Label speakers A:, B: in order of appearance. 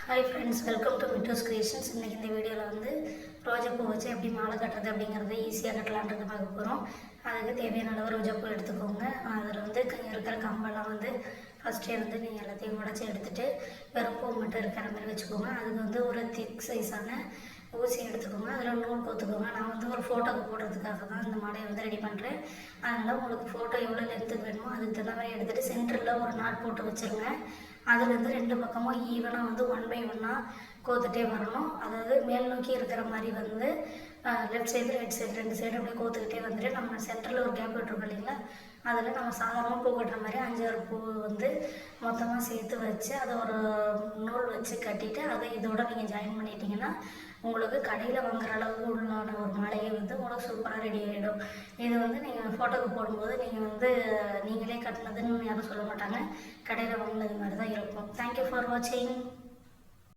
A: Hi friends, welcome to மிட்டோஸ் Creations. இன்றைக்கி இந்த வீடியோவில் வந்து ரோஜாப்பூ வச்சு எப்படி மாலை கட்டுறது அப்படிங்கிறத ஈஸியாக கட்டலான்றது பார்க்க போகிறோம். அதுக்கு தேவையான அளவு ரோஜாப்பூ எடுத்துக்கோங்க. அதில் வந்து இருக்கிற கம்பெல்லாம் வந்து ஃபஸ்ட்டே வந்து நீங்கள் எல்லாத்தையும் உடச்சி எடுத்துகிட்டு வெறும் பூ மட்டும் இருக்கிற மாதிரி வச்சுக்கோங்க. அதுக்கு வந்து ஒரு திக் சைஸான ஊசி எடுத்துக்கோங்க. அதில் நூல் கோத்துக்கோங்க. நான் வந்து ஒரு ஃபோட்டோக்கு போடுறதுக்காக தான் இந்த மாலையை வந்து ரெடி பண்ணுறேன். அதனால் உங்களுக்கு ஃபோட்டோ எவ்வளோ லென்த்துக்கு வேணுமோ அதுக்கு தகுந்த மாதிரி எடுத்துகிட்டு சென்டரில் ஒரு நாட் போட்டு வச்சுருங்க. அதுலேருந்து ரெண்டு பக்கமும் ஈவனாக வந்து 1 by 1 கோத்துட்டே வரணும். அதாவது மேல் நோக்கி இருக்கிற மாதிரி வந்து left side right side 2 side அப்படியே கோத்துக்கிட்டே வந்துட்டு நம்ம சென்டரில் ஒரு கேப் விட்டுருக்கோம் இல்லைங்களா, அதில் நம்ம சாதாரணமாக பூ கட்டுற மாதிரி 5-6 பூ வந்து மொத்தமாக சேர்த்து வச்சு அதை ஒரு நூல் வச்சு கட்டிட்டு அதை இதோட நீங்கள் ஜாயின் பண்ணிட்டீங்கன்னா உங்களுக்கு கடையில் வாங்குற அளவுக்கு உள்ளான ஒரு மாலையை வந்து உங்களுக்கு சூப்பராக ரெடி ஆகிடும். இது வந்து நீங்கள் ஃபோட்டோக்கு போடும்போது நீங்கள் வந்து நீங்களே கட்டினதுன்னு யாரும் சொல்ல மாட்டாங்க, கடையில் வாங்கினது மாதிரி தான் இருக்கும். தேங்க்யூ ஃபார் வாட்சிங்.